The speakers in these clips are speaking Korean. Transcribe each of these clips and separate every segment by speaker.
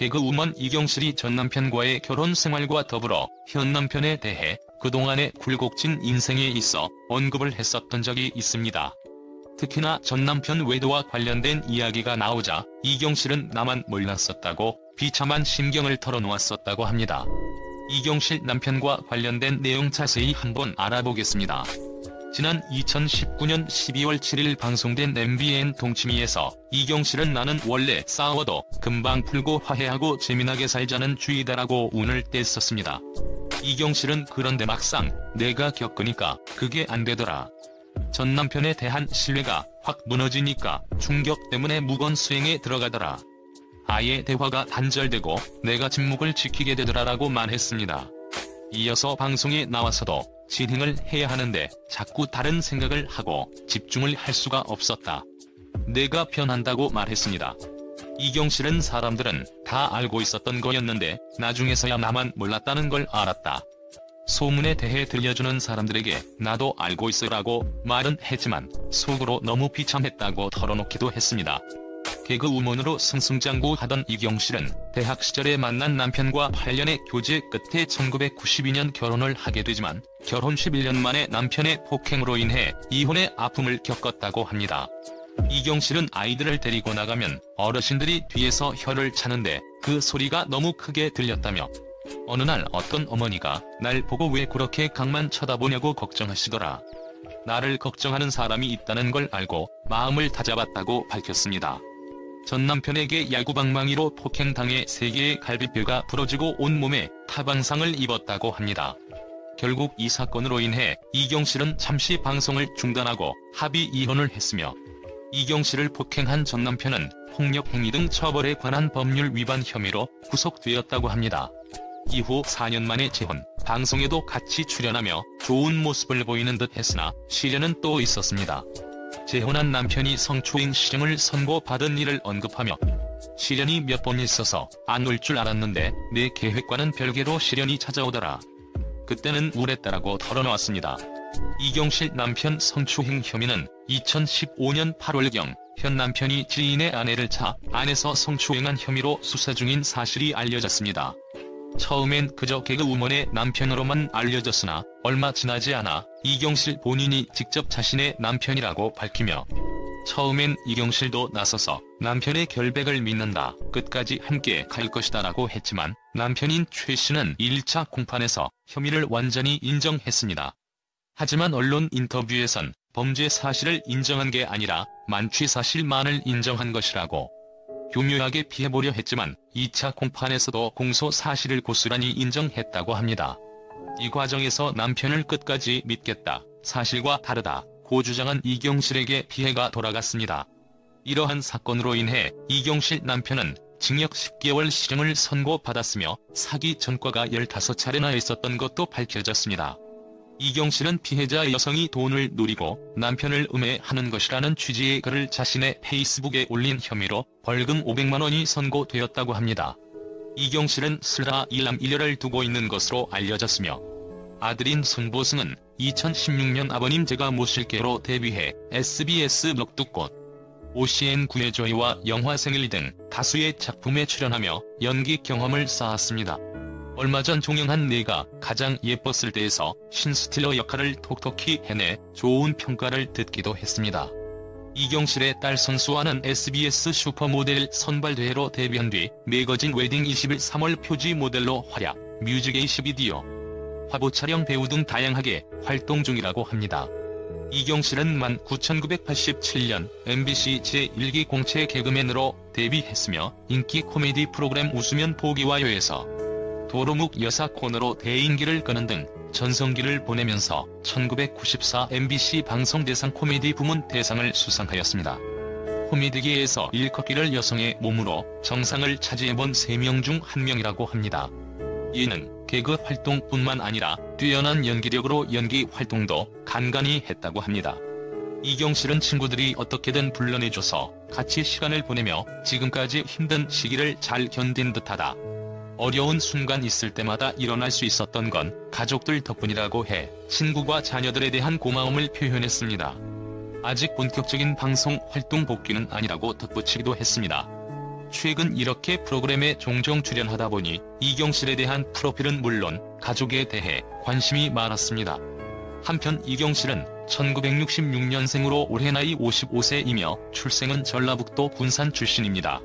Speaker 1: 개그우먼 이경실이 전 남편과의 결혼 생활과 더불어 현 남편에 대해 그동안의 굴곡진 인생에 있어 언급을 했었던 적이 있습니다. 특히나 전 남편 외도와 관련된 이야기가 나오자 이경실은 나만 몰랐었다고 비참한 심경을 털어놓았었다고 합니다. 이경실 남편과 관련된 내용 자세히 한번 알아보겠습니다. 지난 2019년 12월 7일 방송된 MBN 동치미에서 이경실은 나는 원래 싸워도 금방 풀고 화해하고 재미나게 살자는 주의다라고 운을 뗐었습니다. 이경실은 그런데 막상 내가 겪으니까 그게 안 되더라. 전 남편에 대한 신뢰가 확 무너지니까 충격 때문에 무건 수행에 들어가더라. 아예 대화가 단절되고 내가 침묵을 지키게 되더라라고 말했습니다. 이어서 방송에 나와서도 진행을 해야 하는데 자꾸 다른 생각을 하고 집중을 할 수가 없었다. 내가 변한다고 말했습니다. 이경실은 사람들은 다 알고 있었던 거였는데 나중에서야 나만 몰랐다는 걸 알았다. 소문에 대해 들려주는 사람들에게 나도 알고 있으라고 말은 했지만 속으로 너무 비참했다고 털어놓기도 했습니다. 개그우먼으로 승승장구하던 이경실은 대학 시절에 만난 남편과 8년의 교제 끝에 1992년 결혼을 하게 되지만 결혼 11년 만에 남편의 폭행으로 인해 이혼의 아픔을 겪었다고 합니다. 이경실은 아이들을 데리고 나가면 어르신들이 뒤에서 혀를 차는데 그 소리가 너무 크게 들렸다며 어느 날 어떤 어머니가 날 보고 왜 그렇게 강만 쳐다보냐고 걱정하시더라. 나를 걱정하는 사람이 있다는 걸 알고 마음을 다잡았다고 밝혔습니다. 전 남편에게 야구방망이로 폭행당해 3개의 갈비뼈가 부러지고 온몸에 타방상을 입었다고 합니다. 결국 이 사건으로 인해 이경실은 잠시 방송을 중단하고 합의 이혼을 했으며 이경실을 폭행한 전 남편은 폭력행위 등 처벌에 관한 법률 위반 혐의로 구속되었다고 합니다. 이후 4년 만에 재혼, 방송에도 같이 출연하며 좋은 모습을 보이는 듯 했으나 시련은 또 있었습니다. 재혼한 남편이 성추행 실형을 선고받은 일을 언급하며 시련이 몇 번 있어서 안 올 줄 알았는데 내 계획과는 별개로 시련이 찾아오더라. 그때는 우울했다라고 털어놓았습니다. 이경실 남편 성추행 혐의는 2015년 8월경 현 남편이 지인의 아내를 차 안에서 성추행한 혐의로 수사 중인 사실이 알려졌습니다. 처음엔 그저 개그우먼의 남편으로만 알려졌으나 얼마 지나지 않아 이경실 본인이 직접 자신의 남편이라고 밝히며 처음엔 이경실도 나서서 남편의 결백을 믿는다, 끝까지 함께 갈 것이다 라고 했지만 남편인 최 씨는 1차 공판에서 혐의를 완전히 인정했습니다. 하지만 언론 인터뷰에선 범죄 사실을 인정한 게 아니라 만취 사실만을 인정한 것이라고 교묘하게 피해보려 했지만 2차 공판에서도 공소 사실을 고스란히 인정했다고 합니다. 이 과정에서 남편을 끝까지 믿겠다, 사실과 다르다 고 주장한 이경실에게 피해가 돌아갔습니다. 이러한 사건으로 인해 이경실 남편은 징역 10개월 실형을 선고받았으며 사기 전과가 15차례나 있었던 것도 밝혀졌습니다. 이경실은 피해자 여성이 돈을 노리고 남편을 음해하는 것이라는 취지의 글을 자신의 페이스북에 올린 혐의로 벌금 500만 원이 선고되었다고 합니다. 이경실은 슬하 일남 일녀를 두고 있는 것으로 알려졌으며 아들인 손보승은 2016년 아버님 제가 모실게로 데뷔해 SBS 넋두꽃, OCN 구해줘이와 영화 생일 등 다수의 작품에 출연하며 연기 경험을 쌓았습니다. 얼마 전 종영한 내가 가장 예뻤을 때에서 신스틸러 역할을 톡톡히 해내 좋은 평가를 듣기도 했습니다. 이경실의 딸 선수와는 SBS 슈퍼모델 선발대회로 데뷔한 뒤 매거진 웨딩 21 3월 표지 모델로 활약, 뮤직 20비디오, 화보 촬영 배우 등 다양하게 활동 중이라고 합니다. 이경실은 1987년 MBC 제1기 공채 개그맨으로 데뷔했으며 인기 코미디 프로그램 웃으면 보기와요에서 도루묵 여사 코너로 대인기를 끄는 등 전성기를 보내면서 1994 MBC 방송대상 코미디 부문 대상을 수상하였습니다. 코미디계에서 일컫기를 여성의 몸으로 정상을 차지해본 3명 중 1명이라고 합니다. 이는 개그 활동뿐만 아니라 뛰어난 연기력으로 연기 활동도 간간히 했다고 합니다. 이경실은 친구들이 어떻게든 불러내줘서 같이 시간을 보내며 지금까지 힘든 시기를 잘 견딘 듯하다. 어려운 순간 있을 때마다 일어날 수 있었던 건 가족들 덕분이라고 해 친구와 자녀들에 대한 고마움을 표현했습니다. 아직 본격적인 방송 활동 복귀는 아니라고 덧붙이기도 했습니다. 최근 이렇게 프로그램에 종종 출연하다 보니 이경실에 대한 프로필은 물론 가족에 대해 관심이 많았습니다. 한편 이경실은 1966년생으로 올해 나이 55세이며 출생은 전라북도 군산 출신입니다.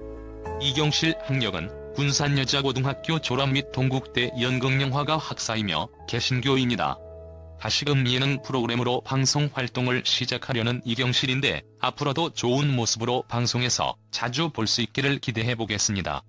Speaker 1: 이경실 학력은 군산여자고등학교 졸업 및 동국대 연극영화과 학사이며 개신교입니다. 다시금 예능 프로그램으로 방송 활동을 시작하려는 이경실인데 앞으로도 좋은 모습으로 방송에서 자주 볼 수 있기를 기대해보겠습니다.